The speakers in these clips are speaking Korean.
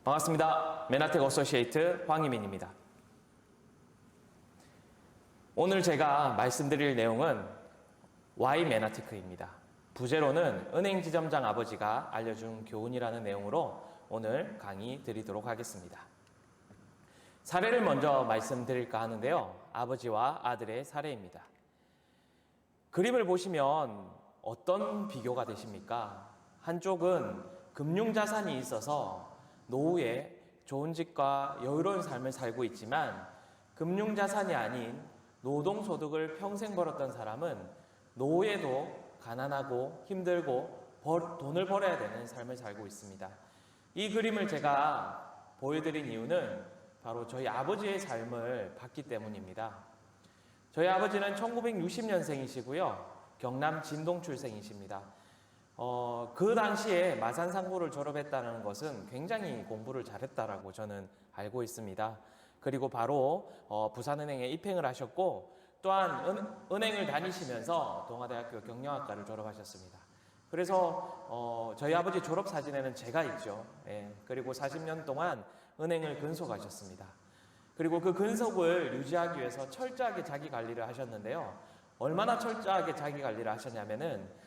반갑습니다. 메나텍 어소시에이트 황희민입니다. 오늘 제가 말씀드릴 내용은 Y 메나테크입니다. 부제로는 은행 지점장 아버지가 알려준 교훈이라는 내용으로 오늘 강의 드리도록 하겠습니다. 사례를 먼저 말씀드릴까 하는데요. 아버지와 아들의 사례입니다. 그림을 보시면 어떤 비교가 되십니까? 한쪽은 금융자산이 있어서 노후에 좋은 집과 여유로운 삶을 살고 있지만 금융자산이 아닌 노동소득을 평생 벌었던 사람은 노후에도 가난하고 힘들고 돈을 벌어야 되는 삶을 살고 있습니다. 이 그림을 제가 보여드린 이유는 바로 저희 아버지의 삶을 봤기 때문입니다. 저희 아버지는 1960년생이시고요. 경남 진동 출생이십니다. 그 당시에 마산상고를 졸업했다는 것은 굉장히 공부를 잘했다라고 저는 알고 있습니다. 그리고 바로 부산은행에 입행을 하셨고 또한 은행을 다니시면서 동아대학교 경영학과를 졸업하셨습니다. 그래서 저희 아버지 졸업 사진에는 제가 있죠. 그리고 40년 동안 은행을 근속하셨습니다. 그리고 그 근속을 유지하기 위해서 철저하게 자기 관리를 하셨는데요. 얼마나 철저하게 자기 관리를 하셨냐면은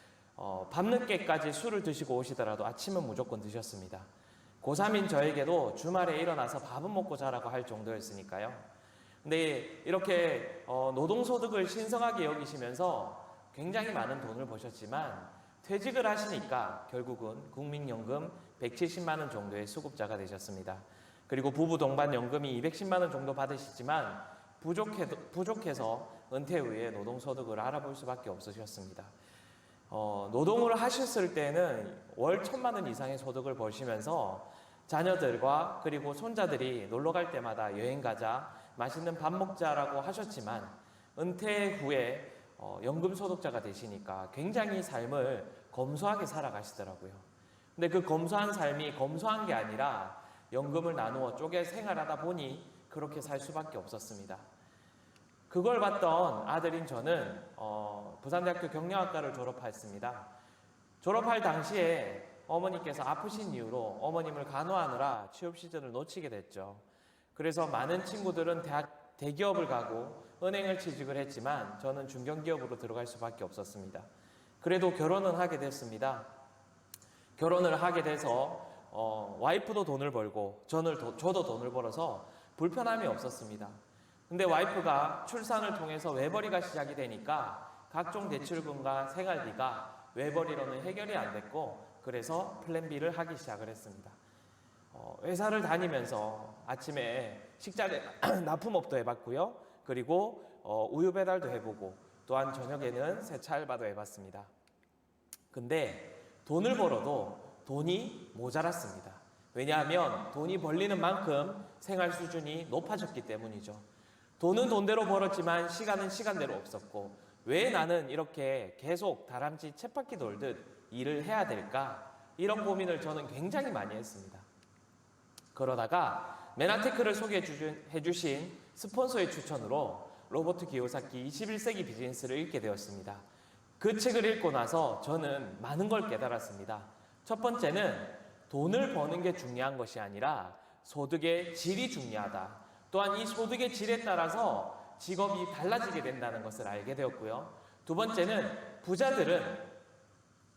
밤늦게까지 술을 드시고 오시더라도 아침은 무조건 드셨습니다. 고3인 저에게도 주말에 일어나서 밥은 먹고 자라고 할 정도였으니까요. 근데 이렇게 노동소득을 신성하게 여기시면서 굉장히 많은 돈을 버셨지만 퇴직을 하시니까 결국은 국민연금 170만 원 정도의 수급자가 되셨습니다. 그리고 부부 동반 연금이 210만 원 정도 받으시지만 부족해서 은퇴 후에 노동소득을 알아볼 수밖에 없으셨습니다. 노동을 하셨을 때는 월 1,000만 원 이상의 소득을 버시면서 자녀들과 그리고 손자들이 놀러 갈 때마다 여행 가자, 맛있는 밥 먹자라고 하셨지만 은퇴 후에 연금 소득자가 되시니까 굉장히 삶을 검소하게 살아가시더라고요. 근데 그 검소한 삶이 검소한 게 아니라 연금을 나누어 쪼개 생활하다 보니 그렇게 살 수밖에 없었습니다. 그걸 봤던 아들인 저는 부산대학교 경영학과를 졸업했습니다. 졸업할 당시에 어머니께서 아프신 이유로 어머님을 간호하느라 취업 시즌을 놓치게 됐죠. 그래서 많은 친구들은 대기업을 가고 은행을 취직을 했지만 저는 중견기업으로 들어갈 수밖에 없었습니다. 그래도 결혼은 하게 됐습니다. 결혼을 하게 돼서 와이프도 돈을 벌고 저도 돈을 벌어서 불편함이 없었습니다. 근데 와이프가 출산을 통해서 외벌이가 시작이 되니까 각종 대출금과 생활비가 외벌이로는 해결이 안 됐고 그래서 플랜 B를 하기 시작을 했습니다. 회사를 다니면서 아침에 식자재 납품업도 해봤고요. 그리고 우유 배달도 해보고 또한 저녁에는 세차 알바도 해봤습니다. 근데 돈을 벌어도 돈이 모자랐습니다. 왜냐하면 돈이 벌리는 만큼 생활 수준이 높아졌기 때문이죠. 돈은 돈대로 벌었지만 시간은 시간대로 없었고 왜 나는 이렇게 계속 다람쥐 쳇바퀴 돌듯 일을 해야 될까? 이런 고민을 저는 굉장히 많이 했습니다. 그러다가 메나테크를 소개해 주신 스폰서의 추천으로 로버트 기요사키 21세기 비즈니스를 읽게 되었습니다. 그 책을 읽고 나서 저는 많은 걸 깨달았습니다. 첫 번째는 돈을 버는 게 중요한 것이 아니라 소득의 질이 중요하다. 또한 이 소득의 질에 따라서 직업이 달라지게 된다는 것을 알게 되었고요. 두 번째는 부자들은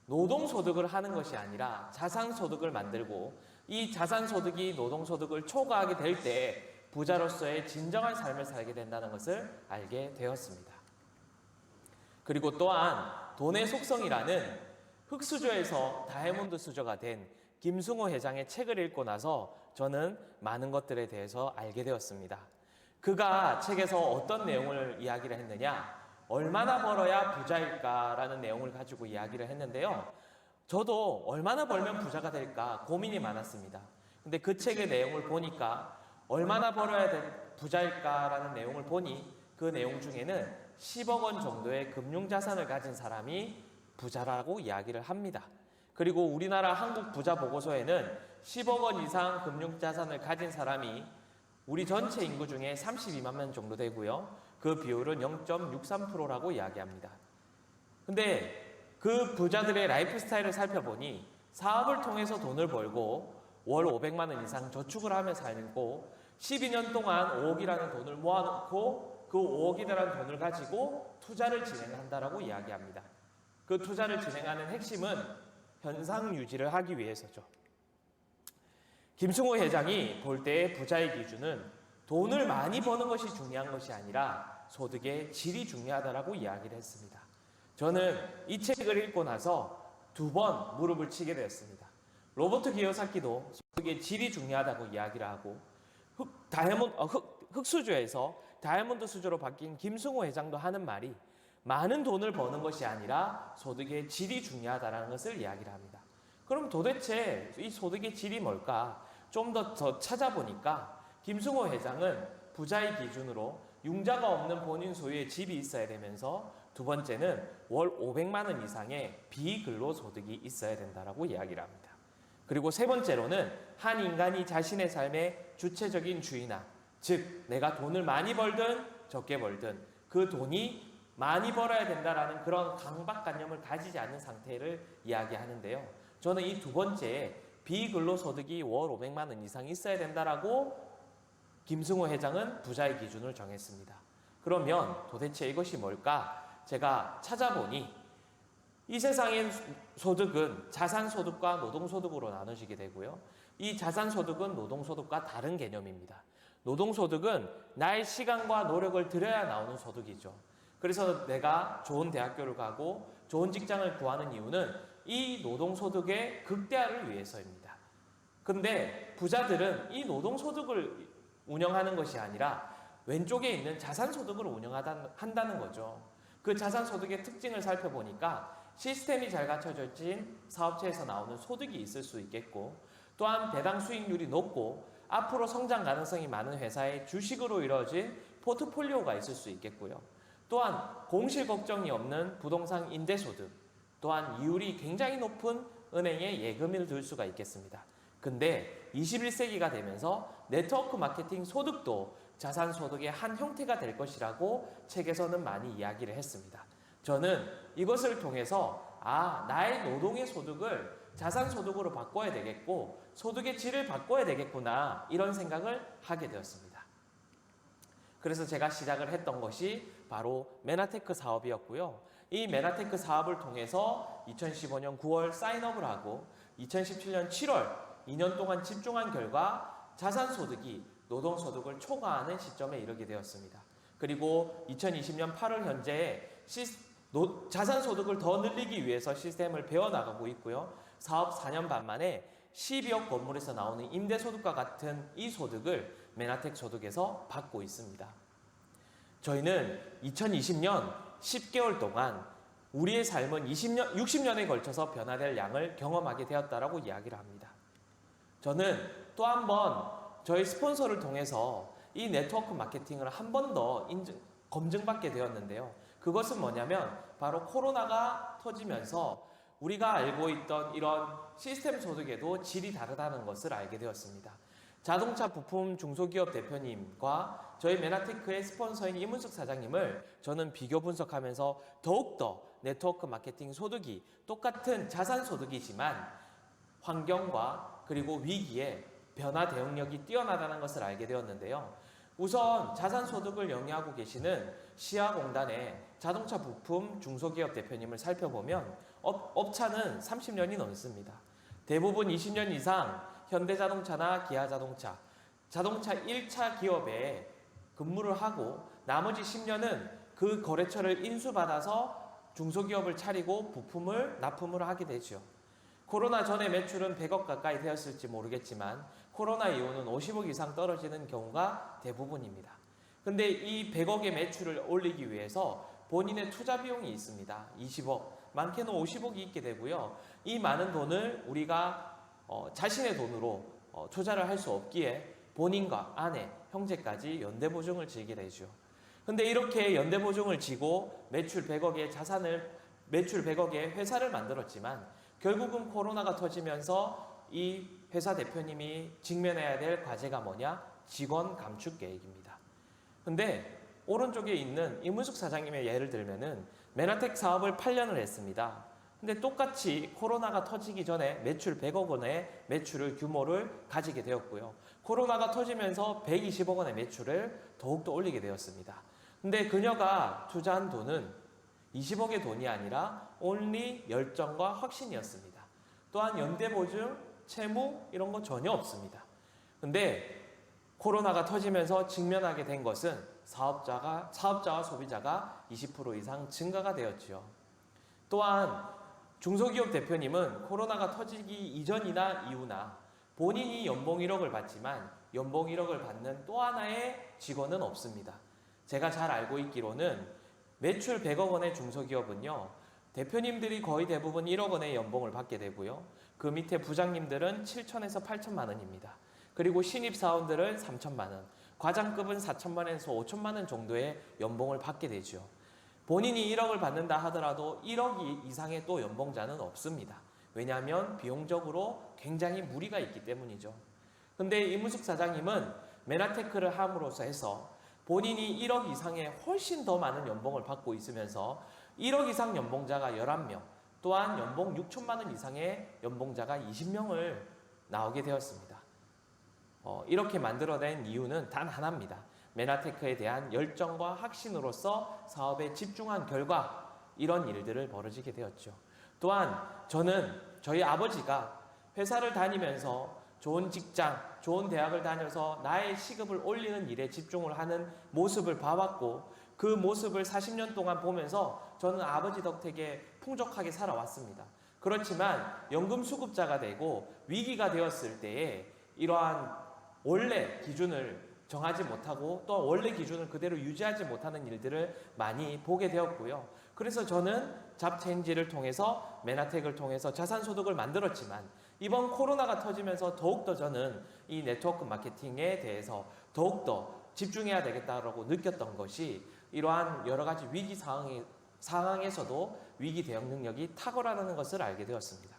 노동소득을 하는 것이 아니라 자산소득을 만들고 이 자산소득이 노동소득을 초과하게 될 때 부자로서의 진정한 삶을 살게 된다는 것을 알게 되었습니다. 그리고 또한 돈의 속성이라는 흑수저에서 다이아몬드 수저가 된 김승호 회장의 책을 읽고 나서 저는 많은 것들에 대해서 알게 되었습니다. 그가 책에서 어떤 내용을 이야기를 했느냐, 얼마나 벌어야 부자일까라는 내용을 가지고 이야기를 했는데요. 저도 얼마나 벌면 부자가 될까 고민이 많았습니다. 근데 그 책의 내용을 보니까 얼마나 벌어야 부자일까라는 내용을 보니 그 내용 중에는 10억 원 정도의 금융자산을 가진 사람이 부자라고 이야기를 합니다. 그리고 우리나라 한국 부자 보고서에는 10억 원 이상 금융자산을 가진 사람이 우리 전체 인구 중에 32만 명 정도 되고요. 그 비율은 0.63%라고 이야기합니다. 근데 그 부자들의 라이프 스타일을 살펴보니 사업을 통해서 돈을 벌고 월 500만 원 이상 저축을 하며 살고 12년 동안 5억이라는 돈을 모아놓고 그 5억이라는 돈을 가지고 투자를 진행한다라고 이야기합니다. 그 투자를 진행하는 핵심은 현상 유지를 하기 위해서죠. 김승호 회장이 볼 때의 부자의 기준은 돈을 많이 버는 것이 중요한 것이 아니라 소득의 질이 중요하다라고 이야기를 했습니다. 저는 이 책을 읽고 나서 2번 무릎을 치게 되었습니다. 로버트 기요사키도 소득의 질이 중요하다고 이야기를 하고 흑수저에서 다이아몬드 수저로 바뀐 김승호 회장도 하는 말이 많은 돈을 버는 것이 아니라 소득의 질이 중요하다는 것을 이야기를 합니다. 그럼 도대체 이 소득의 질이 뭘까? 좀 더 찾아보니까 김승호 회장은 부자의 기준으로 융자가 없는 본인 소유의 집이 있어야 되면서 두 번째는 월 500만 원 이상의 비근로소득이 있어야 된다라고 이야기를 합니다. 그리고 세 번째로는 한 인간이 자신의 삶의 주체적인 주인아, 즉 내가 돈을 많이 벌든 적게 벌든 그 돈이 많이 벌어야 된다라는 그런 강박관념을 가지지 않는 상태를 이야기하는데요. 저는 이 두 번째에 비근로소득이 월 500만 원 이상 있어야 된다라고 김승호 회장은 부자의 기준을 정했습니다. 그러면 도대체 이것이 뭘까? 제가 찾아보니 이 세상의 소득은 자산소득과 노동소득으로 나눠지게 되고요. 이 자산소득은 노동소득과 다른 개념입니다. 노동소득은 나의 시간과 노력을 들여야 나오는 소득이죠. 그래서 내가 좋은 대학교를 가고 좋은 직장을 구하는 이유는 이 노동소득의 극대화를 위해서입니다. 근데 부자들은 이 노동소득을 운영하는 것이 아니라 왼쪽에 있는 자산소득을 운영한다는 거죠. 그 자산소득의 특징을 살펴보니까 시스템이 잘 갖춰진 사업체에서 나오는 소득이 있을 수 있겠고, 또한 배당 수익률이 높고 앞으로 성장 가능성이 많은 회사의 주식으로 이루어진 포트폴리오가 있을 수 있겠고요. 또한 공실 걱정이 없는 부동산 임대소득, 또한 이율이 굉장히 높은 은행에 예금을 들 수가 있겠습니다. 근데 21세기가 되면서 네트워크 마케팅 소득도 자산소득의 한 형태가 될 것이라고 책에서는 많이 이야기를 했습니다. 저는 이것을 통해서 나의 노동의 소득을 자산소득으로 바꿔야 되겠고 소득의 질을 바꿔야 되겠구나 이런 생각을 하게 되었습니다. 그래서 제가 시작을 했던 것이 바로 메나테크 사업이었고요. 이 메나테크 사업을 통해서 2015년 9월 사인업을 하고 2017년 7월 2년 동안 집중한 결과 자산소득이 노동소득을 초과하는 시점에 이르게 되었습니다. 그리고 2020년 8월 현재 자산소득을 더 늘리기 위해서 시스템을 배워나가고 있고요. 사업 4년 반 만에 12억 건물에서 나오는 임대소득과 같은 이 소득을 메나텍 소득에서 받고 있습니다. 저희는 2020년 10개월 동안 우리의 삶은 60년에 걸쳐서 변화될 양을 경험하게 되었다라고 이야기를 합니다. 저는 또 한 번 저희 스폰서를 통해서 이 네트워크 마케팅을 한 번 더 검증받게 되었는데요. 그것은 뭐냐면 바로 코로나가 터지면서 우리가 알고 있던 이런 시스템 소득에도 질이 다르다는 것을 알게 되었습니다. 자동차 부품 중소기업 대표님과 저희 메나테크의 스폰서인 이문숙 사장님을 저는 비교 분석하면서 더욱더 네트워크 마케팅 소득이 똑같은 자산 소득이지만 환경과 그리고 위기에 변화 대응력이 뛰어나다는 것을 알게 되었는데요. 우선 자산 소득을 영위하고 계시는 시아공단의 자동차 부품 중소기업 대표님을 살펴보면 업차는 30년이 넘습니다. 대부분 20년 이상 현대자동차나 기아자동차, 자동차 1차 기업에 근무를 하고 나머지 10년은 그 거래처를 인수받아서 중소기업을 차리고 부품을 납품을 하게 되죠. 코로나 전에 매출은 100억 가까이 되었을지 모르겠지만 코로나 이후는 50억 이상 떨어지는 경우가 대부분입니다. 근데 이 100억의 매출을 올리기 위해서 본인의 투자 비용이 있습니다. 20억, 많게는 50억이 있게 되고요. 이 많은 돈을 우리가 자신의 돈으로 투자를 할 수 없기에 본인과 아내, 형제까지 연대보증을 지게 되죠. 근데 이렇게 연대보증을 지고 매출 100억의 회사를 만들었지만 결국은 코로나가 터지면서 이 회사 대표님이 직면해야 될 과제가 뭐냐? 직원 감축 계획입니다. 근데 오른쪽에 있는 이문숙 사장님의 예를 들면은 메나텍 사업을 8년을 했습니다. 근데 똑같이 코로나가 터지기 전에 매출 100억 원의 매출을 규모를 가지게 되었고요. 코로나가 터지면서 120억 원의 매출을 더욱더 올리게 되었습니다. 근데 그녀가 투자한 돈은 20억의 돈이 아니라 only 열정과 확신이었습니다. 또한 연대보증, 채무 이런 거 전혀 없습니다. 근데 코로나가 터지면서 직면하게 된 것은 사업자와 소비자가 20% 이상 증가가 되었죠. 또한 중소기업 대표님은 코로나가 터지기 이전이나 이후나 본인이 연봉 1억을 받지만 연봉 1억을 받는 또 하나의 직원은 없습니다. 제가 잘 알고 있기로는 매출 100억 원의 중소기업은요, 대표님들이 거의 대부분 1억 원의 연봉을 받게 되고요. 그 밑에 부장님들은 7천에서 8천만 원입니다. 그리고 신입 사원들은 3천만 원, 과장급은 4천만 원에서 5천만 원 정도의 연봉을 받게 되죠. 본인이 1억을 받는다 하더라도 1억 이상의 또 연봉자는 없습니다. 왜냐하면 비용적으로 굉장히 무리가 있기 때문이죠. 근데 이문숙 사장님은 메나테크를 함으로써 해서 본인이 1억 이상의 훨씬 더 많은 연봉을 받고 있으면서 1억 이상 연봉자가 11명, 또한 연봉 6천만 원 이상의 연봉자가 20명을 나오게 되었습니다. 이렇게 만들어낸 이유는 단 하나입니다. 메나테크에 대한 열정과 확신으로서 사업에 집중한 결과 이런 일들을 벌어지게 되었죠. 또한 저는 저희 아버지가 회사를 다니면서 좋은 직장, 좋은 대학을 다녀서 나의 시급을 올리는 일에 집중을 하는 모습을 봐왔고 그 모습을 40년 동안 보면서 저는 아버지 덕택에 풍족하게 살아왔습니다. 그렇지만 연금수급자가 되고 위기가 되었을 때에 이러한 원래 기준을 정하지 못하고 또 원래 기준을 그대로 유지하지 못하는 일들을 많이 보게 되었고요. 그래서 저는 잡체인지를 통해서 메나텍을 통해서 자산소득을 만들었지만 이번 코로나가 터지면서 더욱더 저는 이 네트워크 마케팅에 대해서 더욱더 집중해야 되겠다라고 느꼈던 것이 이러한 여러 가지 위기 상황에서도 위기 대응 능력이 탁월하다는 것을 알게 되었습니다.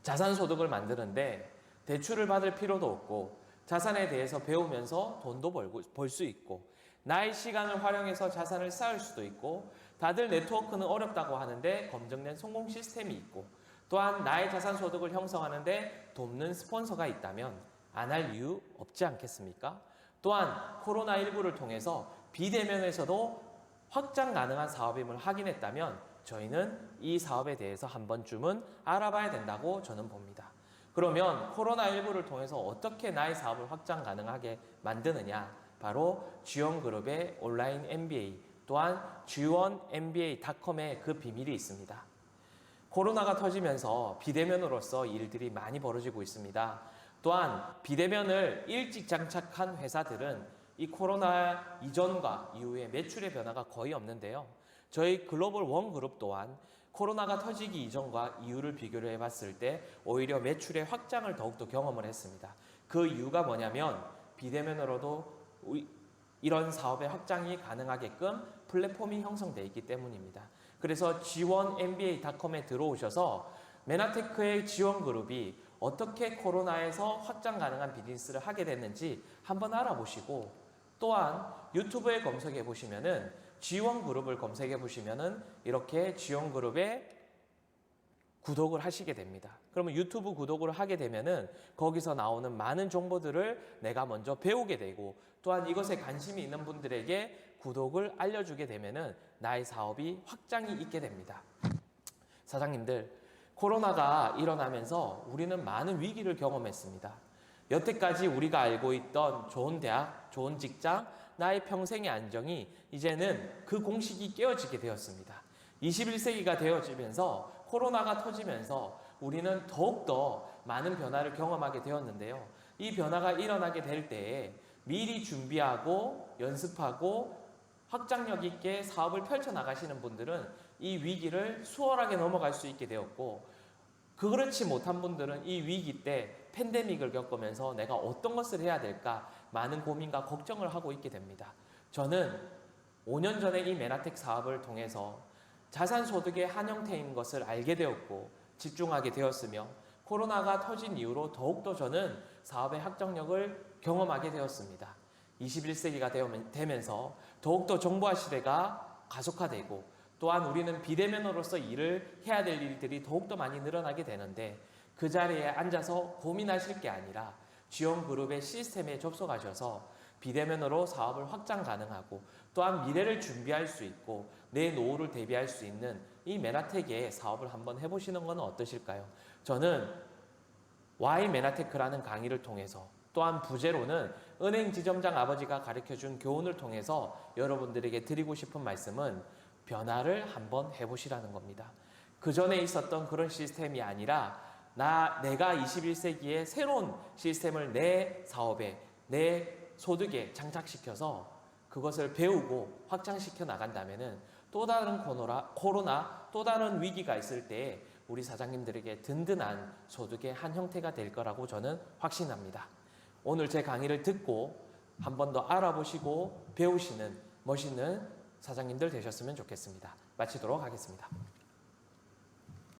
자산소득을 만드는데 대출을 받을 필요도 없고 자산에 대해서 배우면서 돈도 벌 수 있고 나의 시간을 활용해서 자산을 쌓을 수도 있고 다들 네트워크는 어렵다고 하는데 검증된 성공 시스템이 있고 또한 나의 자산 소득을 형성하는데 돕는 스폰서가 있다면 안 할 이유 없지 않겠습니까? 또한 코로나19를 통해서 비대면에서도 확장 가능한 사업임을 확인했다면 저희는 이 사업에 대해서 한 번쯤은 알아봐야 된다고 저는 봅니다. 그러면 코로나19를 통해서 어떻게 나의 사업을 확장 가능하게 만드느냐? 바로 G1그룹의 온라인 MBA 또한 G1MBA.com의 그 비밀이 있습니다. 코로나가 터지면서 비대면으로서 일들이 많이 벌어지고 있습니다. 또한 비대면을 일찍 장착한 회사들은 이 코로나 이전과 이후에 매출의 변화가 거의 없는데요. 저희 글로벌 원그룹 또한 코로나가 터지기 이전과 이후를 비교를 해봤을 때 오히려 매출의 확장을 더욱더 경험을 했습니다. 그 이유가 뭐냐면 비대면으로도 이런 사업의 확장이 가능하게끔 플랫폼이 형성되어 있기 때문입니다. 그래서 G1MBA.com에 들어오셔서 메나테크의 G1그룹이 어떻게 코로나에서 확장 가능한 비즈니스를 하게 됐는지 한번 알아보시고 또한 유튜브에 검색해 보시면은 G1그룹을 검색해 보시면은 이렇게 G1그룹에 구독을 하시게 됩니다. 그러면 유튜브 구독을 하게 되면은 거기서 나오는 많은 정보들을 내가 먼저 배우게 되고 또한 이것에 관심이 있는 분들에게 구독을 알려주게 되면은 나의 사업이 확장이 있게 됩니다. 사장님들, 코로나가 일어나면서 우리는 많은 위기를 경험했습니다. 여태까지 우리가 알고 있던 좋은 대학, 좋은 직장, 나의 평생의 안정이 이제는 그 공식이 깨어지게 되었습니다. 21세기가 되어지면서 코로나가 터지면서 우리는 더욱더 많은 변화를 경험하게 되었는데요. 이 변화가 일어나게 될 때에 미리 준비하고 연습하고 확장력 있게 사업을 펼쳐나가시는 분들은 이 위기를 수월하게 넘어갈 수 있게 되었고 그렇지 못한 분들은 이 위기 때 팬데믹을 겪으면서 내가 어떤 것을 해야 될까 많은 고민과 걱정을 하고 있게 됩니다. 저는 5년 전에 이 메나텍 사업을 통해서 자산소득의 한 형태인 것을 알게 되었고 집중하게 되었으며 코로나가 터진 이후로 더욱더 저는 사업의 확장력을 경험하게 되었습니다. 21세기가 되면서 더욱더 정보화 시대가 가속화되고 또한 우리는 비대면으로서 일을 해야 될 일들이 더욱더 많이 늘어나게 되는데 그 자리에 앉아서 고민하실 게 아니라 지원그룹의 시스템에 접속하셔서 비대면으로 사업을 확장 가능하고 또한 미래를 준비할 수 있고 내 노후를 대비할 수 있는 이 메나텍의 사업을 한번 해보시는 건 어떠실까요? 저는 Y 메나테크라는 강의를 통해서 또한 부제로는 은행 지점장 아버지가 가르쳐준 교훈을 통해서 여러분들에게 드리고 싶은 말씀은 변화를 한번 해보시라는 겁니다. 그 전에 있었던 그런 시스템이 아니라 내가 21세기에 새로운 시스템을 내 사업에, 내 소득에 장착시켜서 그것을 배우고 확장시켜 나간다면은 또 다른 코로나, 또 다른 위기가 있을 때 우리 사장님들에게 든든한 소득의 한 형태가 될 거라고 저는 확신합니다. 오늘 제 강의를 듣고 한 번 더 알아보시고 배우시는 멋있는 사장님들 되셨으면 좋겠습니다. 마치도록 하겠습니다.